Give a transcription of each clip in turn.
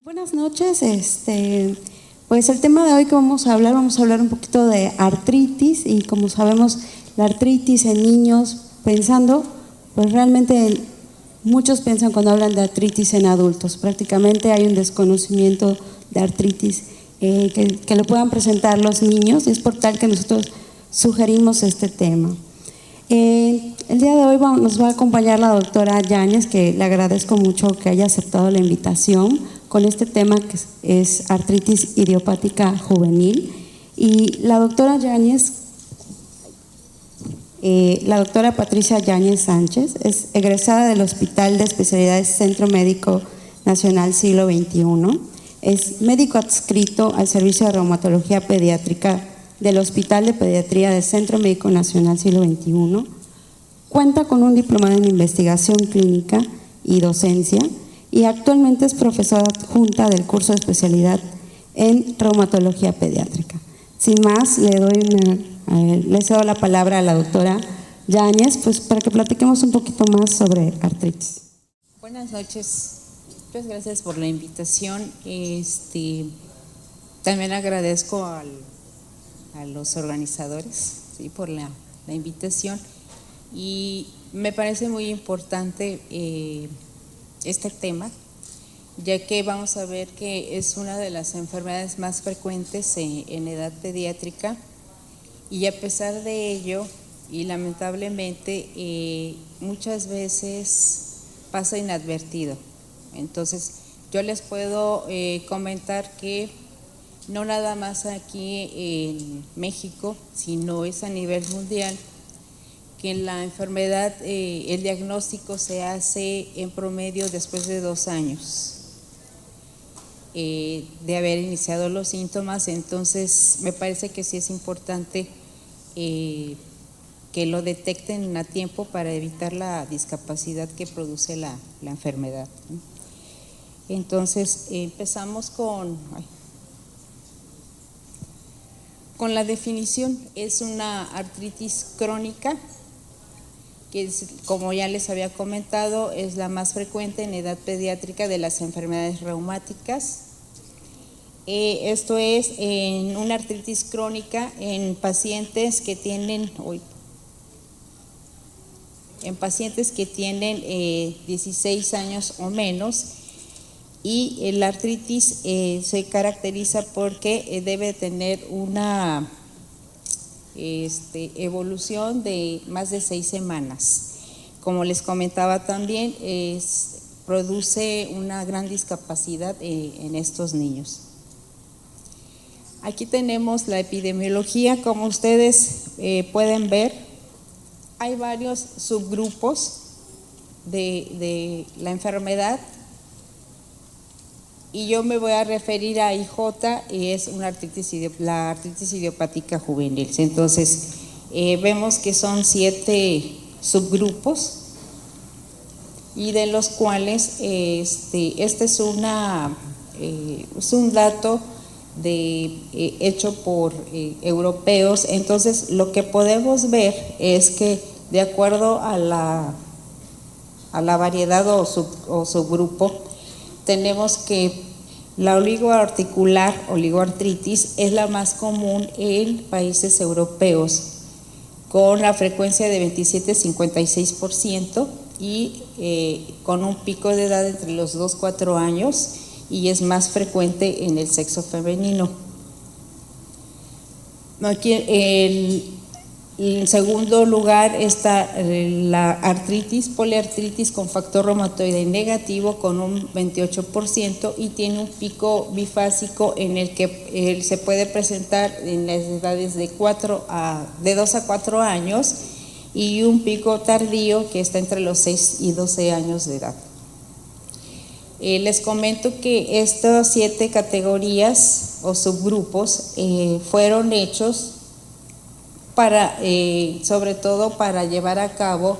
Buenas noches, pues el tema de hoy que vamos a hablar un poquito de artritis y como sabemos la artritis en niños, pues realmente muchos piensan cuando hablan de artritis en adultos, prácticamente hay un desconocimiento de artritis que lo puedan presentar los niños y es por tal que nosotros sugerimos este tema. El día de hoy nos va a acompañar la doctora Yáñez, que le agradezco mucho que haya aceptado la invitación con este tema que es artritis idiopática juvenil. Y la doctora Yáñez, la doctora Patricia Yáñez Sánchez, es egresada del Hospital de Especialidades Centro Médico Nacional Siglo XXI, es médico adscrito al Servicio de Reumatología Pediátrica del Hospital de Pediatría del Centro Médico Nacional Siglo XXI, cuenta con un diplomado en investigación clínica y docencia y actualmente es profesora adjunta del curso de especialidad en reumatología pediátrica. Sin más, le cedo la palabra a la doctora Yáñez, pues para que platiquemos un poquito más sobre artritis. Buenas noches, muchas gracias por la invitación. También agradezco a los organizadores, ¿sí?, por la invitación, y me parece muy importante este tema, ya que vamos a ver que es una de las enfermedades más frecuentes en edad pediátrica, y a pesar de ello, y lamentablemente muchas veces pasa inadvertido. Entonces yo les puedo comentar que no nada más aquí en México, sino es a nivel mundial, que la enfermedad, el diagnóstico se hace en promedio después de 2 años de haber iniciado los síntomas. Entonces me parece que sí es importante que lo detecten a tiempo para evitar la discapacidad que produce la enfermedad. Entonces empezamos con la definición. Es una artritis crónica que, como ya les había comentado, es la más frecuente en edad pediátrica de las enfermedades reumáticas. Esto es en una artritis crónica en pacientes que tienen 16 años o menos. Y la artritis se caracteriza porque debe tener una evolución de más de 6 semanas. Como les comentaba también, produce una gran discapacidad en estos niños. Aquí tenemos la epidemiología. Como ustedes pueden ver, hay varios subgrupos de la enfermedad. Y yo me voy a referir a IJ, y es la artritis idiopática juvenil. Entonces, vemos que son 7 subgrupos, y de los cuales este es un dato hecho por europeos. Entonces, lo que podemos ver es que de acuerdo a la variedad o subgrupo, tenemos que la oligoartritis es la más común en países europeos, con la frecuencia de 27-56% y con un pico de edad entre los 2-4 años, y es más frecuente en el sexo femenino. Aquí en segundo lugar está la artritis, poliartritis con factor reumatoide negativo con un 28%, y tiene un pico bifásico en el que se puede presentar en las edades de 2 a 4 años, y un pico tardío que está entre los 6 y 12 años de edad. Les comento que estas 7 categorías o subgrupos fueron hechos sobre todo para llevar a cabo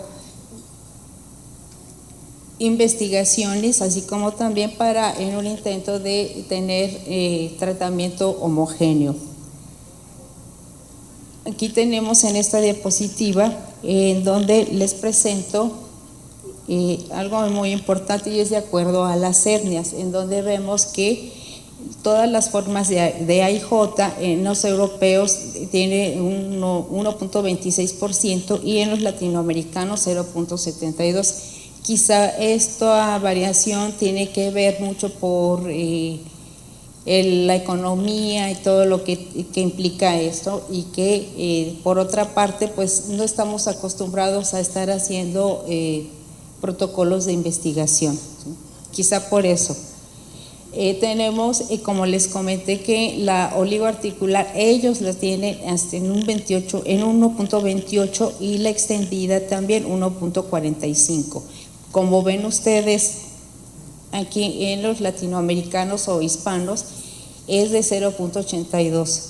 investigaciones, así como también en un intento de tener tratamiento homogéneo. Aquí tenemos en esta diapositiva en donde les presento algo muy importante, y es de acuerdo a las hernias, en donde vemos que todas las formas de AIJ en los europeos tiene 1.26% y en los latinoamericanos 0.72%. Quizá esta variación tiene que ver mucho por la economía y todo lo que implica esto, y que por otra parte pues no estamos acostumbrados a estar haciendo protocolos de investigación, ¿sí? Quizá por eso. Tenemos, como les comenté, que la oligoarticular ellos la tienen hasta en 1.28 y la extendida también 1.45. Como ven ustedes, aquí en los latinoamericanos o hispanos es de 0.82.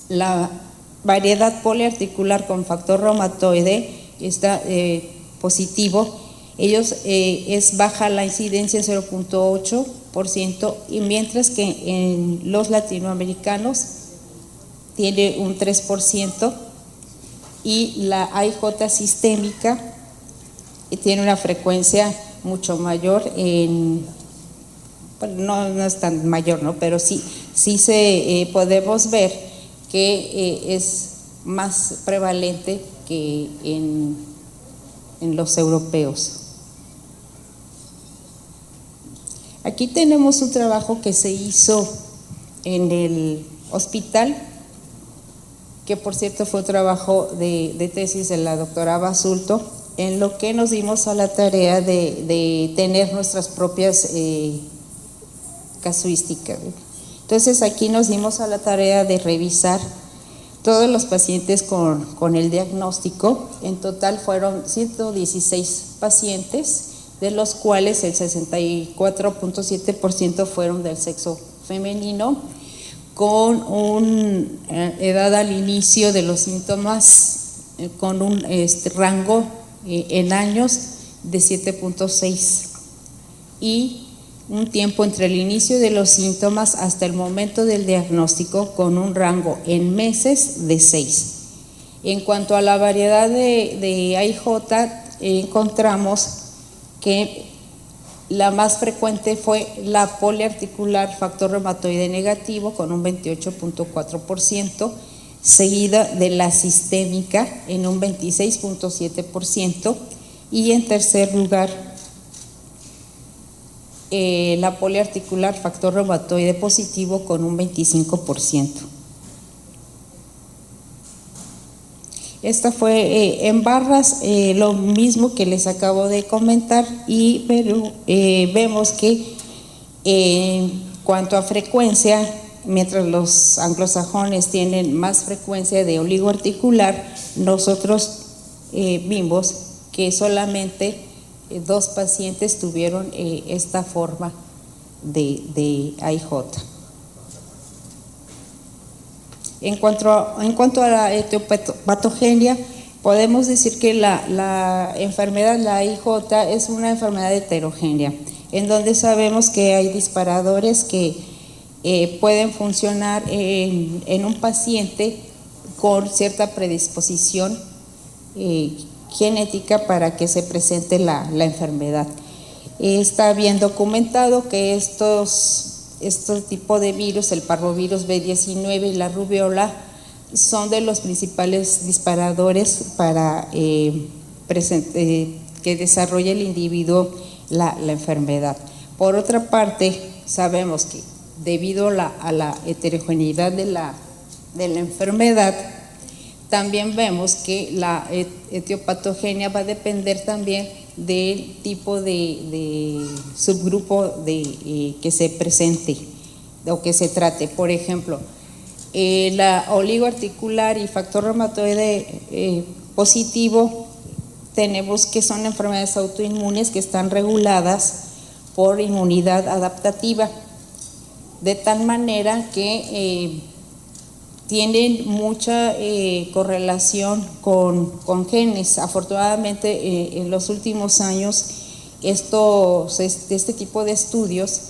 La variedad poliarticular con factor reumatoide está positivo. Ellos es baja la incidencia en 0.8%, y mientras que en los latinoamericanos tiene un 3%, y la AIJ sistémica tiene una frecuencia mucho mayor no es tan mayor, ¿no? Pero sí podemos ver que es más prevalente que en los europeos. Aquí tenemos un trabajo que se hizo en el hospital, que por cierto fue un trabajo de tesis de la doctora Basulto, en lo que nos dimos a la tarea de tener nuestras propias casuísticas. Entonces aquí nos dimos a la tarea de revisar todos los pacientes con el diagnóstico. En total fueron 116 pacientes, de los cuales el 64.7% fueron del sexo femenino, con una edad al inicio de los síntomas, con un rango en años de 7.6 y un tiempo entre el inicio de los síntomas hasta el momento del diagnóstico con un rango en meses de 6. En cuanto a la variedad de AIJ, encontramos que la más frecuente fue la poliarticular factor reumatoide negativo con un 28.4%, seguida de la sistémica en un 26.7%, y en tercer lugar la poliarticular factor reumatoide positivo con un 25%. Esta fue en barras, lo mismo que les acabo de comentar, pero vemos que en cuanto a frecuencia, mientras los anglosajones tienen más frecuencia de oligoarticular, nosotros vimos que solamente 2 pacientes tuvieron esta forma de AIJ. En cuanto a la etiopatogenia, podemos decir que la enfermedad, la AIJ, es una enfermedad heterogénea, en donde sabemos que hay disparadores que pueden funcionar en un paciente con cierta predisposición genética para que se presente la enfermedad. Está bien documentado que este tipo de virus, el parvovirus B19 y la rubiola, son de los principales disparadores para que desarrolle el individuo la enfermedad. Por otra parte, sabemos que debido a la heterogeneidad de la enfermedad, también vemos que la etiopatogenia va a depender también del tipo de subgrupo que se presente o que se trate. Por ejemplo, la oligoarticular y factor reumatoide positivo, tenemos que son enfermedades autoinmunes que están reguladas por inmunidad adaptativa, de tal manera que tienen mucha correlación con genes. Afortunadamente, en los últimos años, este tipo de estudios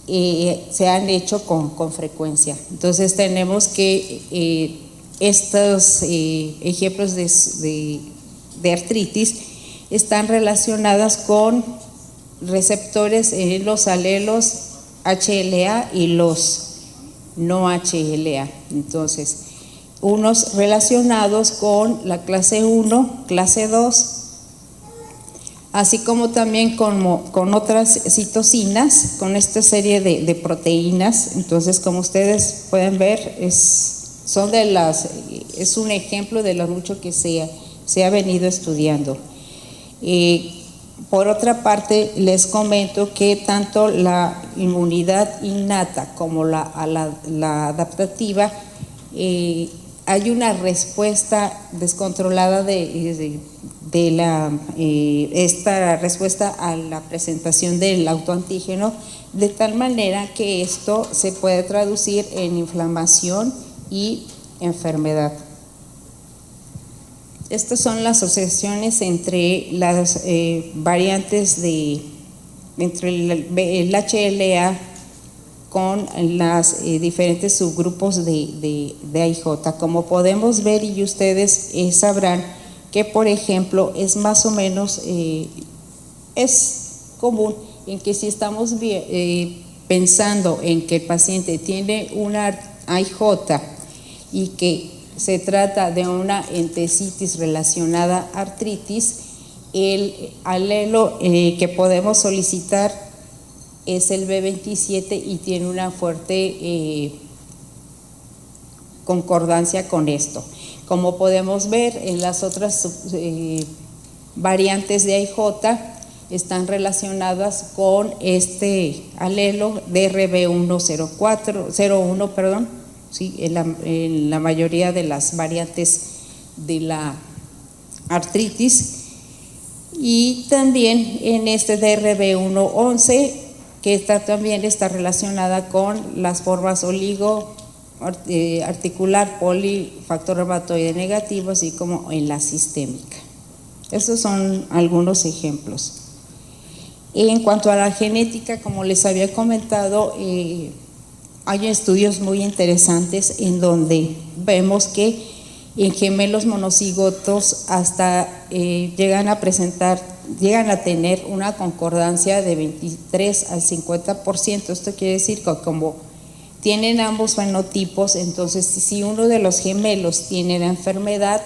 se han hecho con frecuencia. Entonces, tenemos que estos ejemplos de de artritis están relacionadas con receptores en los alelos HLA y los no HLA. Entonces, unos relacionados con la clase 1, clase 2, así como también con otras citocinas, con esta serie de proteínas. Entonces, como ustedes pueden ver, es un ejemplo de lo mucho que se ha venido estudiando. Por otra parte, les comento que tanto la inmunidad innata como la adaptativa, hay una respuesta descontrolada esta respuesta a la presentación del autoantígeno, de tal manera que esto se puede traducir en inflamación y enfermedad. Estas son las asociaciones entre las variantes entre el HLA con los diferentes subgrupos de AIJ. Como podemos ver, y ustedes sabrán que, por ejemplo, es más o menos, es común en que si estamos pensando en que el paciente tiene una AIJ y que se trata de una entesitis relacionada a artritis, el alelo que podemos solicitar es el B27 y tiene una fuerte concordancia con esto. Como podemos ver, en las otras variantes de AIJ están relacionadas con este alelo DRB101, perdón, ¿sí? En la mayoría de las variantes de la artritis, y también en este DRB111, que también está relacionada con las formas articular, polifactor reumatoide negativo, así como en la sistémica. Estos son algunos ejemplos. En cuanto a la genética, como les había comentado, hay estudios muy interesantes en donde vemos que en gemelos monocigotos hasta llegan a tener una concordancia de 23 al 50%. Esto quiere decir que como tienen ambos fenotipos, entonces si uno de los gemelos tiene la enfermedad,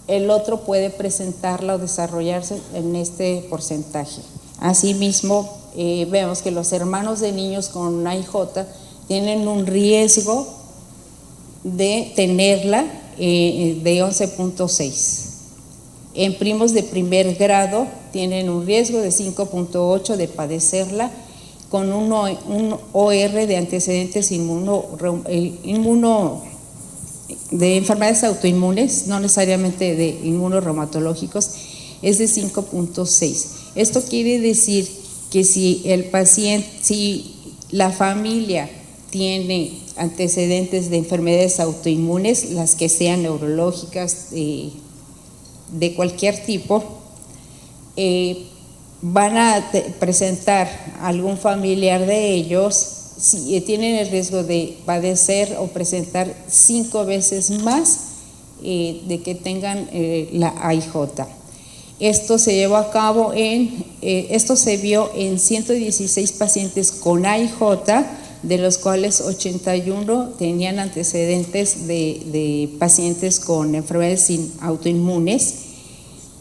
el otro puede presentarla o desarrollarse en este porcentaje. Asimismo, vemos que los hermanos de niños con AIJ tienen un riesgo de tenerla de 11.6. En primos de primer grado tienen un riesgo de 5.8 de padecerla, con un OR de antecedentes de enfermedades autoinmunes, no necesariamente de inmunorreumatológicos, es de 5.6. Esto quiere decir que si el paciente, si la familia tiene antecedentes de enfermedades autoinmunes, las que sean neurológicas, de cualquier tipo, van a presentar algún familiar de ellos, si tienen el riesgo de padecer o presentar 5 veces más de que tengan la AIJ. Esto se llevó a cabo esto se vio en 116 pacientes con AIJ, de los cuales 81 tenían antecedentes de pacientes con enfermedades autoinmunes,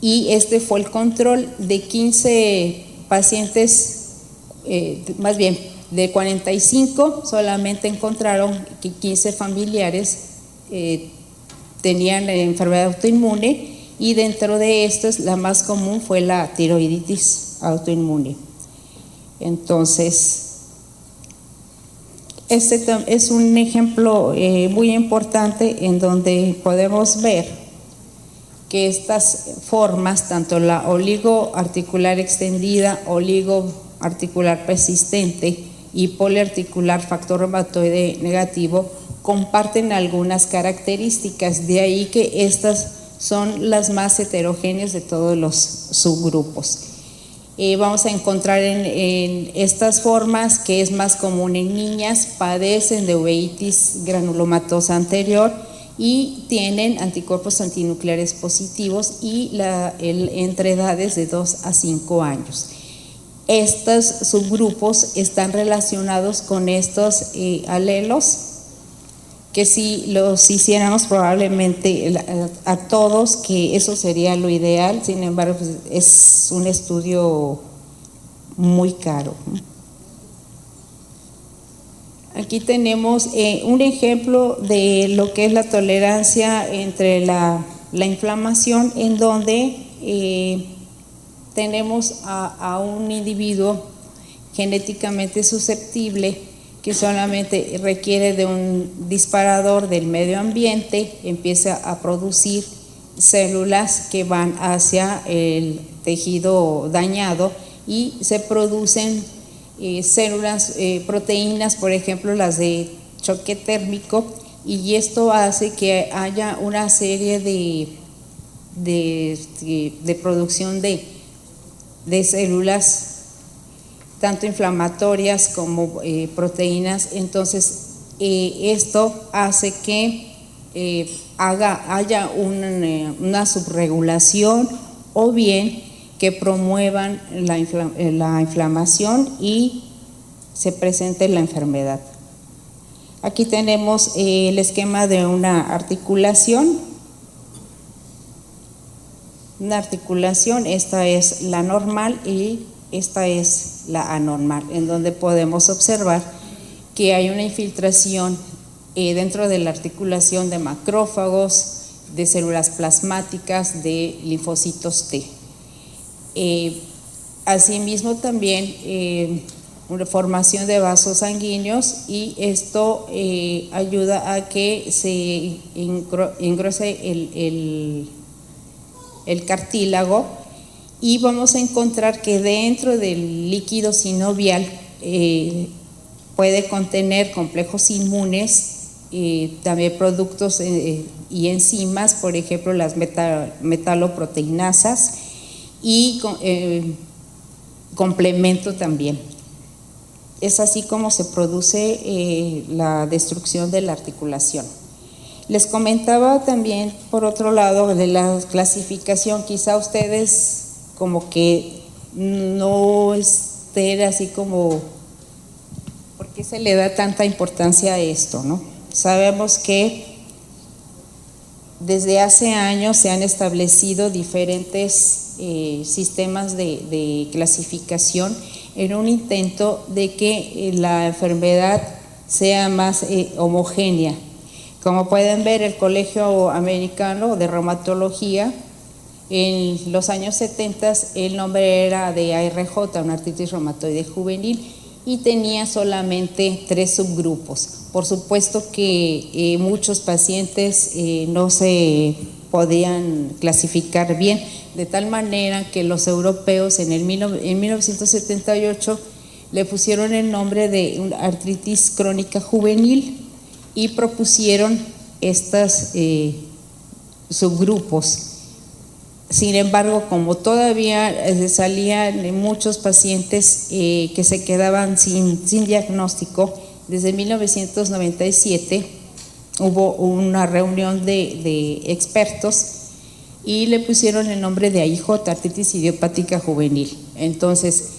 y este fue el control de 15 pacientes, más bien de 45 solamente encontraron que 15 familiares tenían enfermedad autoinmune, y dentro de estos la más común fue la tiroiditis autoinmune. Entonces, este es un ejemplo muy importante en donde podemos ver que estas formas, tanto la oligoarticular extendida, oligoarticular persistente y poliarticular factor reumatoide negativo, comparten algunas características, de ahí que estas son las más heterogéneas de todos los subgrupos. Vamos a encontrar en estas formas, que es más común en niñas, padecen de uveitis granulomatosa anterior, y tienen anticuerpos antinucleares positivos y entre edades de 2 a 5 años. Estos subgrupos están relacionados con estos alelos, que si los hiciéramos probablemente a todos, que eso sería lo ideal. Sin embargo, pues, es un estudio muy caro. Aquí tenemos un ejemplo de lo que es la tolerancia entre la inflamación, en donde tenemos a un individuo genéticamente susceptible que solamente requiere de un disparador del medio ambiente, empieza a producir células que van hacia el tejido dañado y se producen células, proteínas, por ejemplo las de choque térmico, y esto hace que haya una serie de producción de células tanto inflamatorias como proteínas. Entonces esto hace que haya una subregulación, o bien que promuevan la inflamación y se presente la enfermedad. Aquí tenemos el esquema de una articulación. Una articulación, esta es la normal y esta es la anormal, en donde podemos observar que hay una infiltración dentro de la articulación de macrófagos, de células plasmáticas, de linfocitos T. Asimismo también una formación de vasos sanguíneos, y esto ayuda a que se engrose el cartílago, y vamos a encontrar que dentro del líquido sinovial puede contener complejos inmunes, también productos y enzimas, por ejemplo las metaloproteinasas, y complemento también. Es así como se produce la destrucción de la articulación. Les comentaba también, por otro lado, de la clasificación. Quizá ustedes como que no estén así como, ¿por qué se le da tanta importancia a esto, no? Sabemos que desde hace años se han establecido diferentes sistemas de clasificación en un intento de que la enfermedad sea más homogénea. Como pueden ver, el Colegio Americano de Reumatología, en los años 70 el nombre era de ARJ, una artritis reumatoide juvenil, y tenía solamente 3 subgrupos. Por supuesto que muchos pacientes no se podían clasificar bien, de tal manera que los europeos en 1978 le pusieron el nombre de una artritis crónica juvenil y propusieron estos subgrupos. Sin embargo, como todavía salían muchos pacientes que se quedaban sin diagnóstico, desde 1997 hubo una reunión de expertos y le pusieron el nombre de AIJ, artritis idiopática juvenil. Entonces,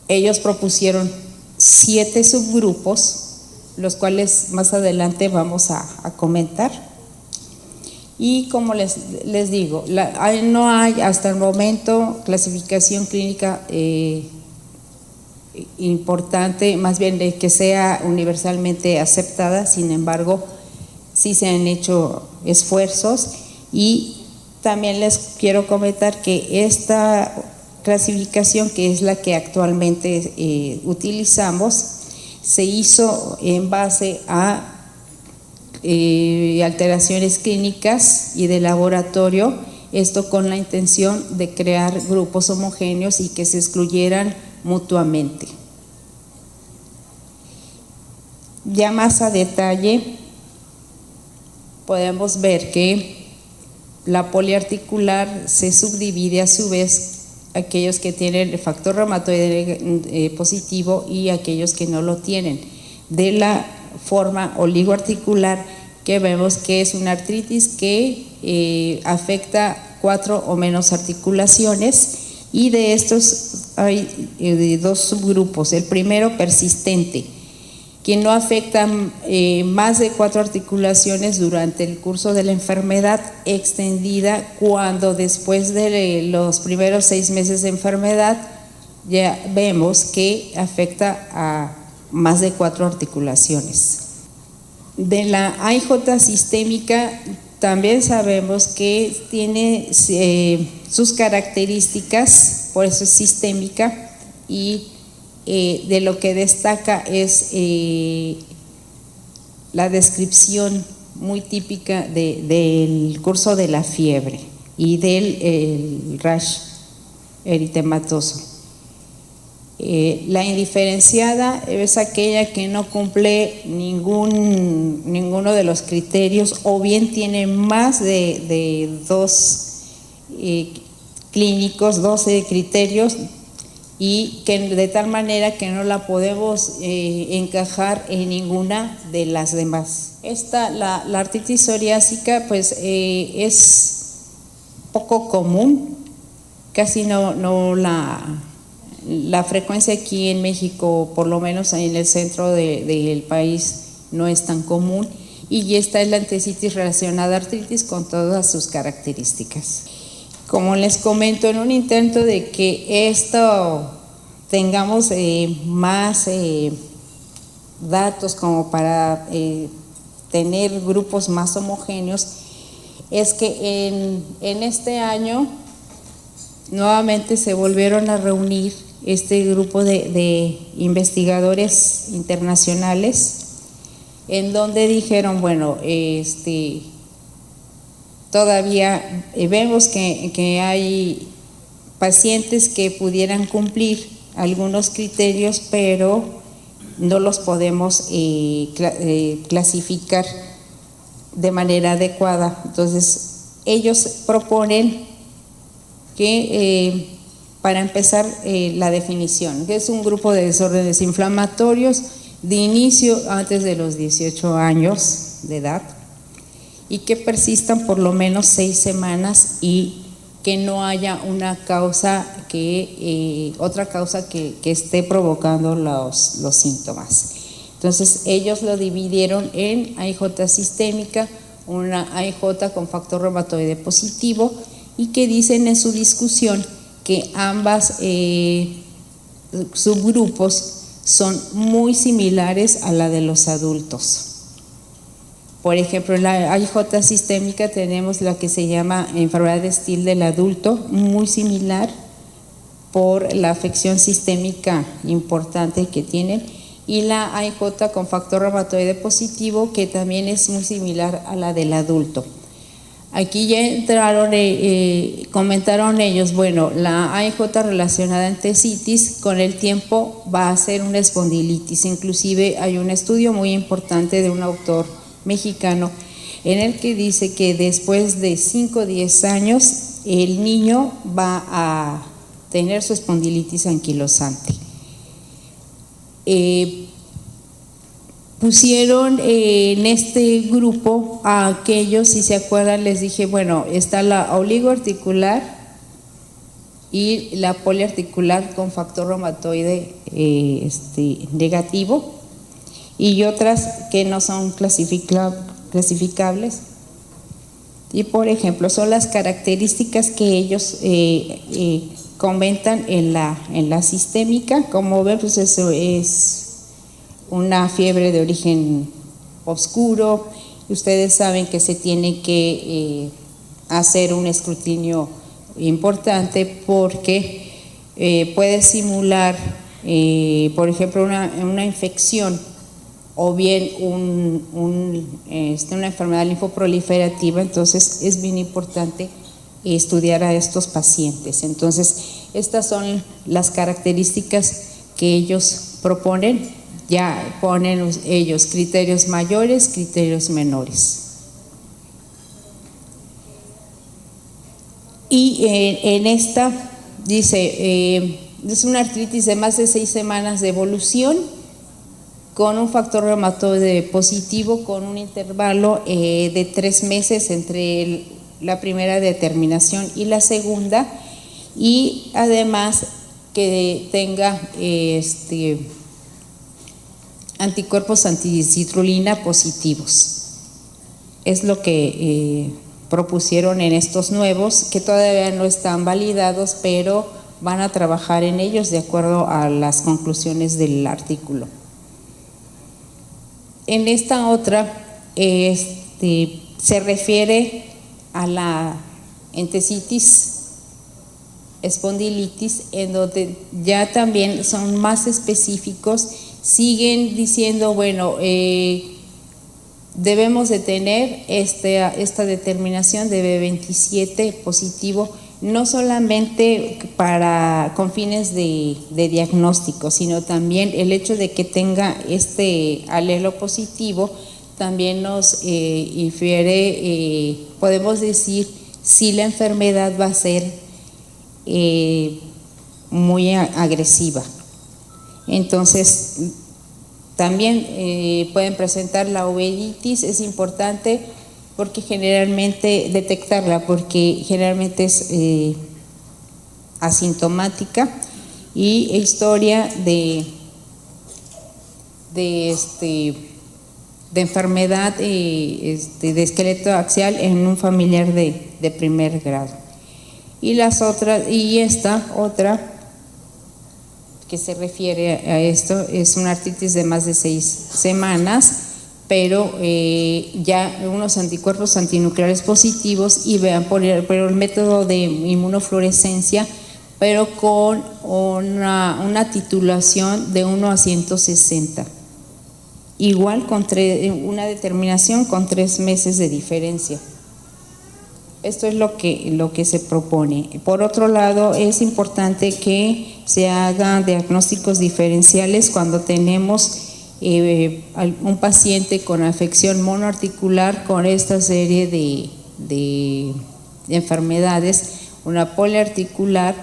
ellos propusieron 7 subgrupos, los cuales más adelante vamos a comentar. Y como les digo, no hay hasta el momento clasificación clínica importante, más bien de que sea universalmente aceptada. Sin embargo, sí se han hecho esfuerzos, y también les quiero comentar que esta clasificación, que es la que actualmente utilizamos, se hizo en base a alteraciones clínicas y de laboratorio, esto con la intención de crear grupos homogéneos y que se excluyeran mutuamente. Ya más a detalle podemos ver que la poliarticular se subdivide a su vez aquellos que tienen el factor reumatoide positivo y aquellos que no lo tienen, de la forma oligoarticular, que vemos que es una artritis que afecta 4 o menos articulaciones, y de estos hay 2 subgrupos. El primero, persistente, que no afecta más de 4 articulaciones durante el curso de la enfermedad, extendida cuando después de los primeros 6 meses de enfermedad ya vemos que afecta a más de 4 articulaciones. De la AIJ sistémica también sabemos que tiene sus características, por eso es sistémica, y de lo que destaca es la descripción muy típica del curso de la fiebre y del rash eritematoso. La indiferenciada es aquella que no cumple ninguno de los criterios, o bien tiene más de 2 clínicos, 12 criterios, y que de tal manera que no la podemos encajar en ninguna de las demás. La artritis psoriásica pues es poco común, casi no la frecuencia aquí en México, por lo menos en el centro del país, no es tan común, y esta es la entesitis relacionada a artritis con todas sus características. Como les comento, en un intento de que esto tengamos más datos como para tener grupos más homogéneos, es que en este año nuevamente se volvieron a reunir este grupo de investigadores internacionales, en donde dijeron, bueno, todavía vemos que hay pacientes que pudieran cumplir algunos criterios, pero no los podemos clasificar de manera adecuada. Entonces, ellos proponen que para empezar la definición, que es un grupo de desórdenes inflamatorios de inicio antes de los 18 años de edad y que persistan por lo menos 6 semanas y que no haya una causa otra causa que esté provocando los síntomas. Entonces ellos lo dividieron en AIJ sistémica, una AIJ con factor reumatoide positivo, y que dicen en su discusión que ambas subgrupos son muy similares a la de los adultos. Por ejemplo, en la AIJ sistémica tenemos la que se llama enfermedad de Still del adulto, muy similar por la afección sistémica importante que tienen, y la AIJ con factor reumatoide positivo, que también es muy similar a la del adulto. Aquí ya entraron, comentaron ellos, bueno, la AIJ relacionada a entesitis con el tiempo va a ser una espondilitis. Inclusive hay un estudio muy importante de un autor mexicano en el que dice que después de 5 o 10 años el niño va a tener su espondilitis anquilosante. Pusieron en este grupo a aquellos, si se acuerdan, les dije, bueno, está la oligoarticular y la poliarticular con factor reumatoide negativo, y otras que no son clasificables. Y por ejemplo, son las características que ellos comentan en la sistémica. Como ven, pues eso es una fiebre de origen oscuro. Ustedes saben que se tiene que hacer un escrutinio importante porque puede simular, por ejemplo, una infección o bien una enfermedad linfoproliferativa. Entonces es bien importante estudiar a estos pacientes. Entonces estas son las características que ellos proponen. Ya ponen ellos criterios mayores, criterios menores. Y en esta dice, es una artritis de más de 6 semanas de evolución, con un factor reumatoide positivo con un intervalo de 3 meses entre la primera determinación y la segunda, y además que tenga anticuerpos anticitrulina positivos. Es lo que propusieron en estos nuevos, que todavía no están validados, pero van a trabajar en ellos de acuerdo a las conclusiones del artículo. En esta otra se refiere a la entesitis, espondilitis, en donde ya también son más específicos, siguen diciendo, bueno, debemos de tener esta determinación de B27 positivo, no solamente con fines de diagnóstico, sino también el hecho de que tenga este alelo positivo también nos infiere, podemos decir, si la enfermedad va a ser muy agresiva. Entonces, también pueden presentar la uveitis. Es importante porque generalmente detectarla, porque generalmente es asintomática, y historia de enfermedad de esqueleto axial en un familiar de primer grado. Y esta otra que se refiere a esto es una artritis de más de 6 semanas, pero ya unos anticuerpos antinucleares positivos, y vean por el método de inmunofluorescencia, pero con una titulación de 1 a 160. Igual con una determinación con 3 meses de diferencia. Esto es lo que se propone. Por otro lado, es importante que se hagan diagnósticos diferenciales cuando tenemos un paciente con afección monoarticular con esta serie de enfermedades, una poliarticular.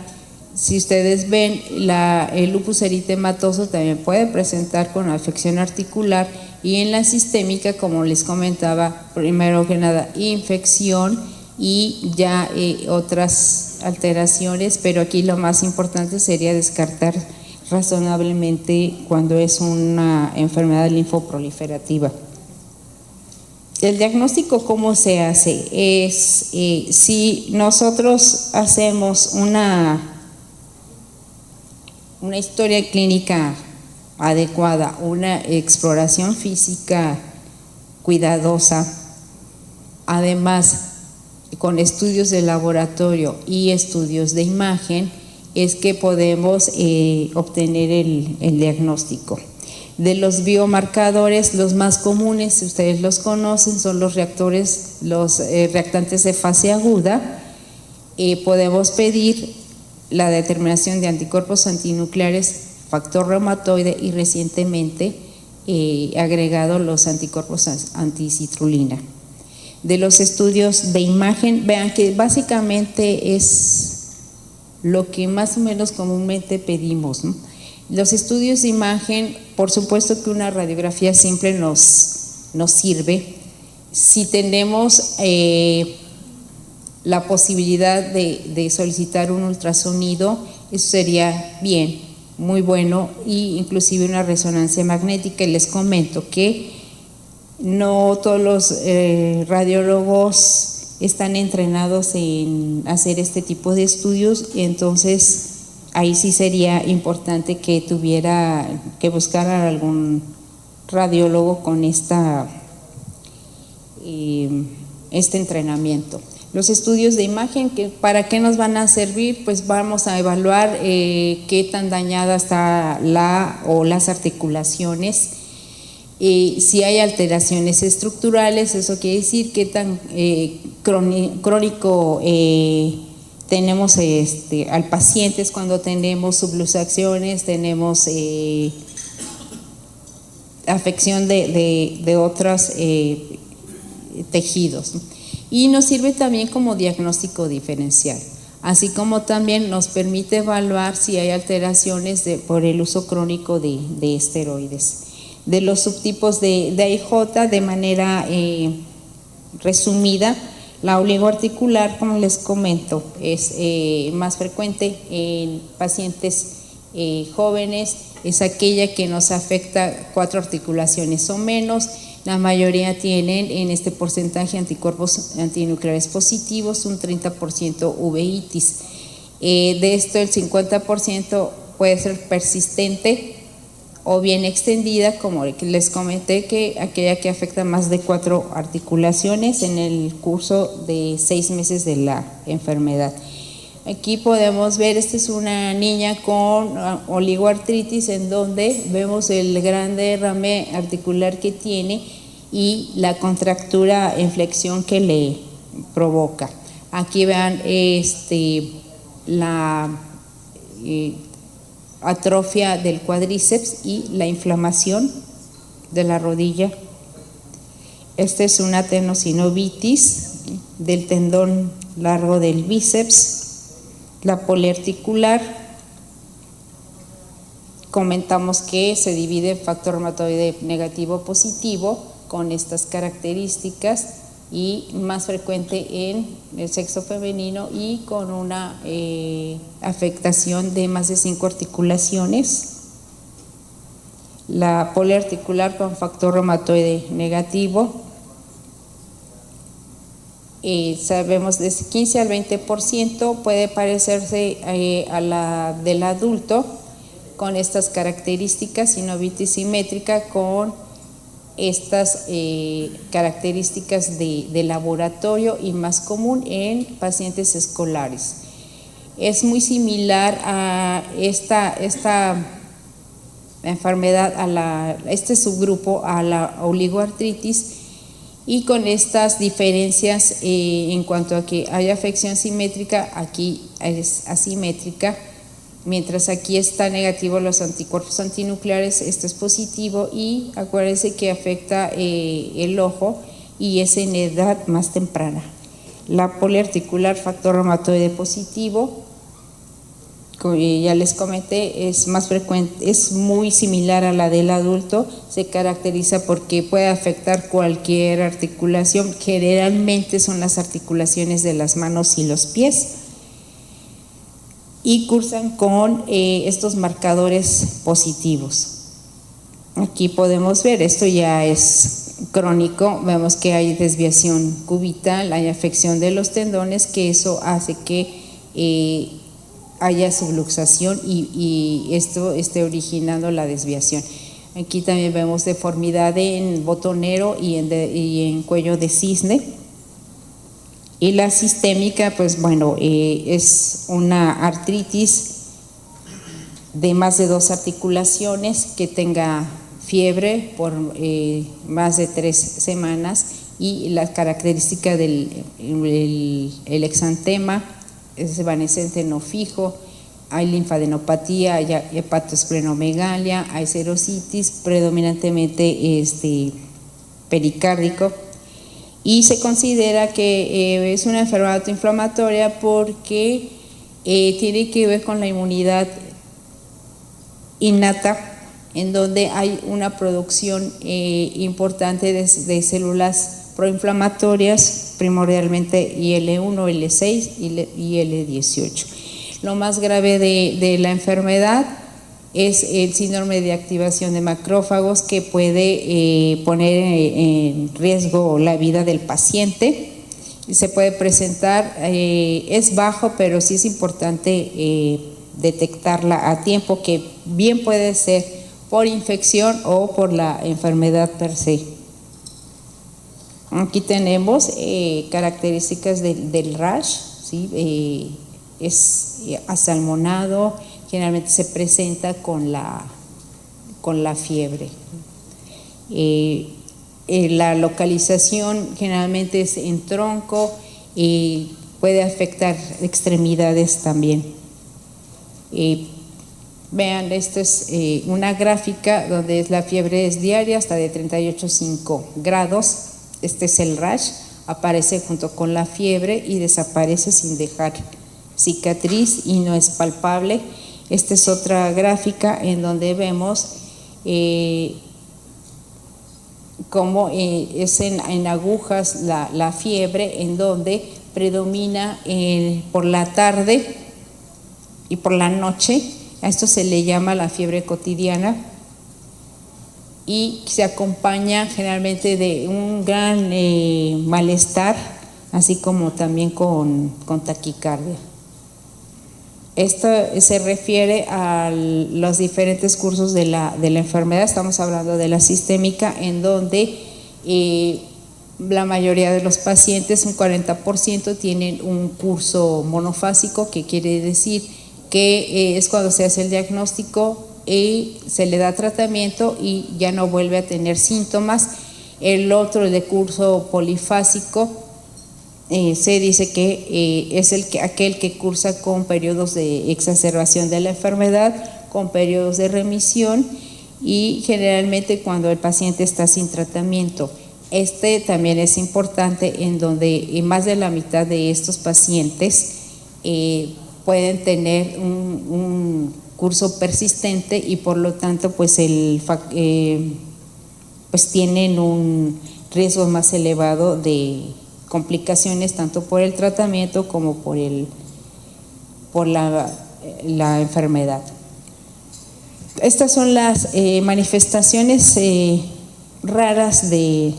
Si ustedes ven, el lupus eritematoso también puede presentar con afección articular, y en la sistémica, como les comentaba, primero que nada, infección y ya otras alteraciones, pero aquí lo más importante sería descartar razonablemente cuando es una enfermedad linfoproliferativa. El diagnóstico, ¿cómo se hace? Es si nosotros hacemos una historia clínica adecuada, una exploración física cuidadosa, además con estudios de laboratorio y estudios de imagen, es que podemos obtener el diagnóstico. De los biomarcadores, los más comunes, si ustedes los conocen, son los reactantes de fase aguda. Podemos pedir la determinación de anticuerpos antinucleares, factor reumatoide, y recientemente agregado los anticuerpos anticitrulina. De los estudios de imagen, vean que básicamente es lo que más o menos comúnmente pedimos, ¿no? Los estudios de imagen, por supuesto que una radiografía simple nos sirve. Si tenemos la posibilidad de solicitar un ultrasonido, eso sería bien, muy bueno, y inclusive una resonancia magnética. Y les comento que no todos los radiólogos están entrenados en hacer este tipo de estudios, y entonces ahí sí sería importante que buscaran algún radiólogo con este entrenamiento. Los estudios de imagen, ¿para qué nos van a servir? Pues vamos a evaluar qué tan dañada está las articulaciones. Si hay alteraciones estructurales, eso quiere decir qué tan crónico tenemos al paciente, es cuando tenemos subluxaciones, tenemos afección de otros tejidos. Y nos sirve también como diagnóstico diferencial, así como también nos permite evaluar si hay alteraciones por el uso crónico de esteroides. De los subtipos de AIJ, de manera resumida, la oligoarticular, como les comento, es más frecuente en pacientes jóvenes, es aquella que nos afecta 4 articulaciones o menos. La mayoría tienen en este porcentaje anticuerpos antinucleares positivos, un 30% uveitis. De esto el 50% puede ser persistente o bien extendida, como les comenté, que aquella que afecta más de 4 articulaciones en el curso de 6 meses de la enfermedad. Aquí podemos ver, esta es una niña con oligoartritis en donde vemos el gran derrame articular que tiene y la contractura en flexión que le provoca. Aquí vean la atrofia del cuádriceps y la inflamación de la rodilla. Esta es una tenosinovitis del tendón largo del bíceps. La poliarticular, comentamos que se divide en factor reumatoide negativo positivo con estas características y más frecuente en el sexo femenino y con una afectación de más de 5 articulaciones. La poliarticular con factor reumatoide negativo, sabemos de 15 al 20% puede parecerse a la del adulto con estas características, sinovitis simétrica con estas características de laboratorio y más común en pacientes escolares. Es muy similar a esta enfermedad, este subgrupo a la oligoartritis, y con estas diferencias en cuanto a que hay afección simétrica, aquí es asimétrica, mientras aquí está negativo los anticuerpos antinucleares, esto es positivo, y acuérdense que afecta el ojo y es en edad más temprana. La poliarticular factor reumatoide positivo, como ya les comenté, es más frecuente, es muy similar a la del adulto, se caracteriza porque puede afectar cualquier articulación, generalmente son las articulaciones de las manos y los pies, y cursan con estos marcadores positivos. Aquí podemos ver, esto ya es crónico, vemos que hay desviación cubital, hay afección de los tendones, que eso hace que haya subluxación y esto esté originando la desviación. Aquí también vemos deformidad en botonero y en cuello de cisne. Y la sistémica, pues bueno, es una artritis de más de 2 articulaciones que tenga fiebre por más de 3 semanas y la característica del exantema es evanescente no fijo, hay linfadenopatía, hay hepatosplenomegalia, hay serositis, predominantemente pericárdico, y se considera que es una enfermedad autoinflamatoria porque tiene que ver con la inmunidad innata, en donde hay una producción importante de células proinflamatorias, primordialmente IL-1, IL-6 y IL-18. Lo más grave de la enfermedad es el síndrome de activación de macrófagos, que puede poner en riesgo la vida del paciente. Se puede presentar, es bajo, pero sí es importante detectarla a tiempo, que bien puede ser por infección o por la enfermedad per se. Aquí tenemos características del rash, ¿sí? Es asalmonado, generalmente se presenta con la fiebre. La localización generalmente es en tronco y puede afectar extremidades también. Vean, esta es una gráfica donde la fiebre es diaria hasta de 38,5 grados. Este es el rash, aparece junto con la fiebre y desaparece sin dejar cicatriz y no es palpable. Esta es otra gráfica en donde vemos como es en agujas la fiebre, en donde predomina por la tarde y por la noche. A esto se le llama la fiebre cotidiana y se acompaña generalmente de un gran malestar, así como también con taquicardia. Esto se refiere a los diferentes cursos de la enfermedad. Estamos hablando de la sistémica, en donde la mayoría de los pacientes, un 40%, tienen un curso monofásico, que quiere decir que es cuando se hace el diagnóstico y se le da tratamiento y ya no vuelve a tener síntomas. El otro de curso polifásico se dice que es aquel que cursa con periodos de exacerbación de la enfermedad, con periodos de remisión y generalmente cuando el paciente está sin tratamiento. Este también es importante, en donde más de la mitad de estos pacientes pueden tener un curso persistente y por lo tanto pues tienen un riesgo más elevado de complicaciones, tanto por el tratamiento como por la enfermedad. Estas son las manifestaciones raras de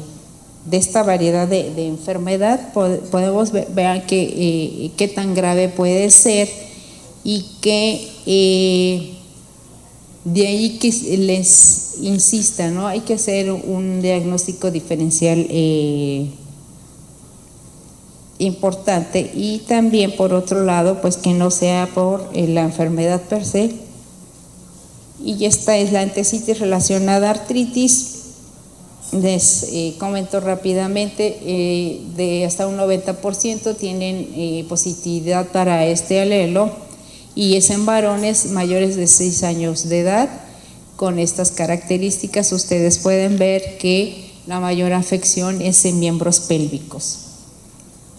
esta variedad de enfermedad. Podemos ver qué tan grave puede ser y que de ahí que les insista, ¿no? Hay que hacer un diagnóstico diferencial importante, y también por otro lado pues que no sea por la enfermedad per se. Y esta es la entesitis relacionada a artritis. Les comento rápidamente, de hasta un 90% tienen positividad para este alelo, y es en varones mayores de 6 años de edad. Con estas características ustedes pueden ver que la mayor afección es en miembros pélvicos.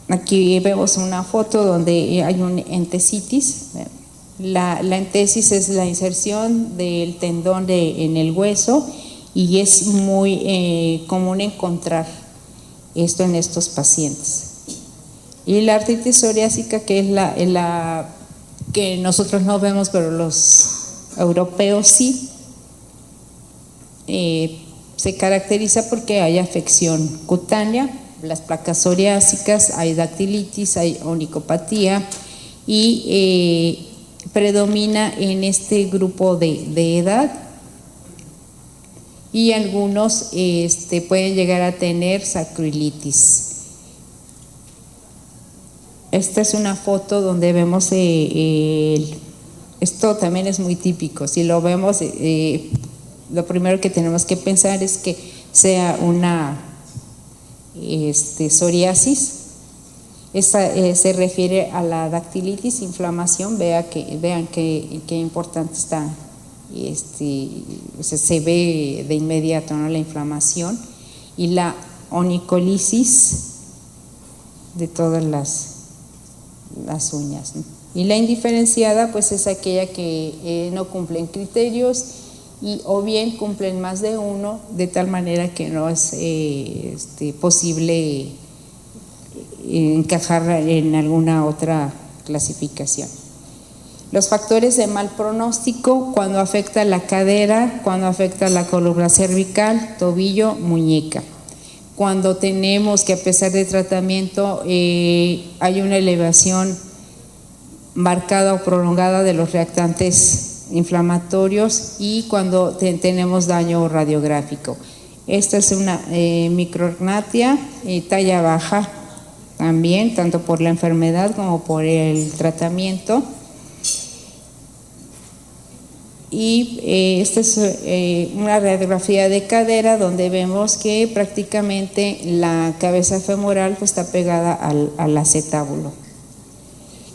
Aquí vemos una foto donde hay un entesitis. La entesis es la inserción del tendón en el hueso, y es muy común encontrar esto en estos pacientes. Y la artritis psoriásica, que es la que nosotros no vemos, pero los europeos sí, se caracteriza porque hay afección cutánea, las placas psoriásicas, hay dactilitis, hay onicopatía, y predomina en este grupo de edad, y algunos pueden llegar a tener sacroilitis. Esta es una foto donde vemos esto también es muy típico. Si lo vemos, lo primero que tenemos que pensar es que sea una psoriasis. Esta se refiere a la dactilitis, inflamación. Vean qué importante está. Se ve de inmediato, ¿no?, la inflamación, y la onicolisis de todas las uñas, ¿no? Y la indiferenciada pues es aquella que no cumplen criterios, y o bien cumplen más de uno, de tal manera que no es posible encajar en alguna otra clasificación. Los factores de mal pronóstico: cuando afecta la cadera, cuando afecta la columna cervical, tobillo, muñeca. Cuando tenemos que, a pesar de tratamiento, hay una elevación marcada o prolongada de los reactantes inflamatorios, y cuando tenemos daño radiográfico. Esta es una micrornatia, talla baja también, tanto por la enfermedad como por el tratamiento. Y esta es una radiografía de cadera, donde vemos que prácticamente la cabeza femoral pues está pegada al acetábulo.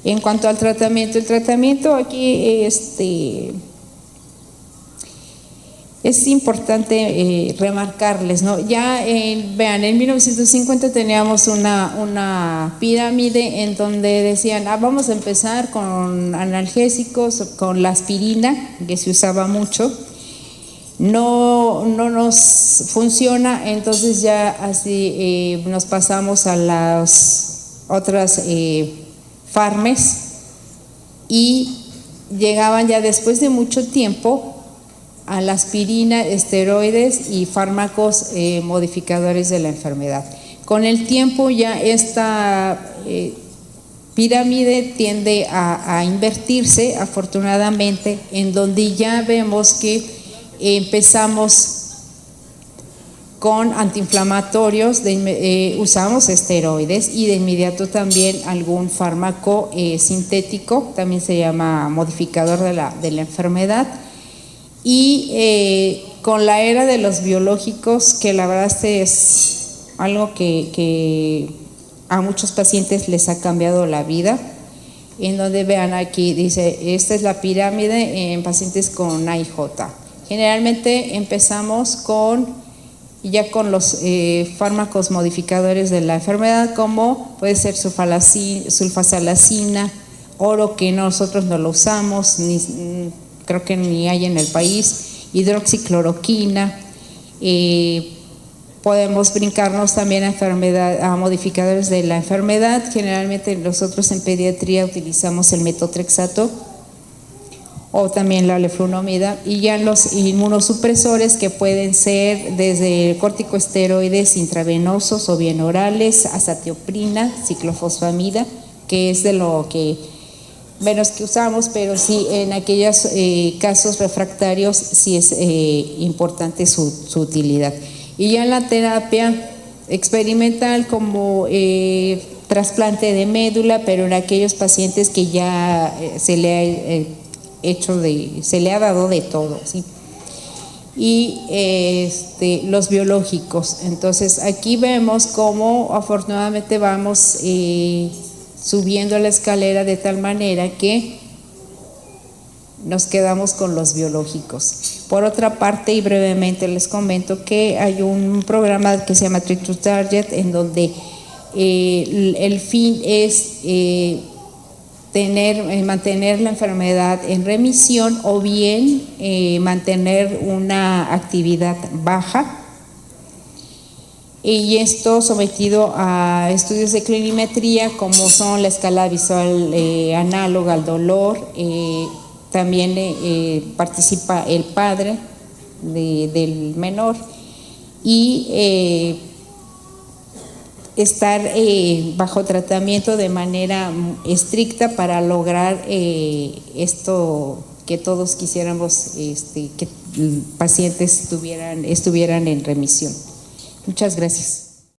En cuanto al tratamiento, el tratamiento aquí es importante remarcarles, ¿no? Ya vean, en 1950 teníamos una pirámide en donde decían, vamos a empezar con analgésicos, con la aspirina, que se usaba mucho, no nos funciona, entonces ya así nos pasamos a las otras farmes y llegaban ya después de mucho tiempo a la aspirina, esteroides y fármacos modificadores de la enfermedad. Con el tiempo ya esta pirámide tiende a invertirse, afortunadamente, en donde ya vemos que empezamos con antiinflamatorios, usamos esteroides y de inmediato también algún fármaco sintético, también se llama modificador de la enfermedad. Y con la era de los biológicos, que la verdad es algo que a muchos pacientes les ha cambiado la vida, en donde vean aquí, dice, esta es la pirámide en pacientes con AIJ. Generalmente empezamos con los fármacos modificadores de la enfermedad, como puede ser sulfasalacina, oro, que nosotros no lo usamos, creo que ni hay en el país, hidroxicloroquina. Podemos brincarnos también a modificadores de la enfermedad. Generalmente nosotros en pediatría utilizamos el metotrexato o también la leflunomida, y ya los inmunosupresores, que pueden ser desde corticosteroides intravenosos o bien orales, azatioprina, ciclofosfamida, que es de lo que menos que usamos, pero sí en aquellos casos refractarios sí es importante su utilidad. Y ya en la terapia experimental, como trasplante de médula, pero en aquellos pacientes que ya se le ha dado de todo, ¿sí? Y los biológicos. Entonces aquí vemos cómo afortunadamente vamos subiendo la escalera de tal manera que nos quedamos con los biológicos. Por otra parte, y brevemente les comento que hay un programa que se llama Treat to Target, en donde el fin es mantener la enfermedad en remisión o bien mantener una actividad baja, y esto sometido a estudios de clinimetría como son la escala visual análoga al dolor. También participa el padre del menor, y estar bajo tratamiento de manera estricta para lograr esto que todos quisiéramos, que pacientes estuvieran en remisión. Muchas gracias.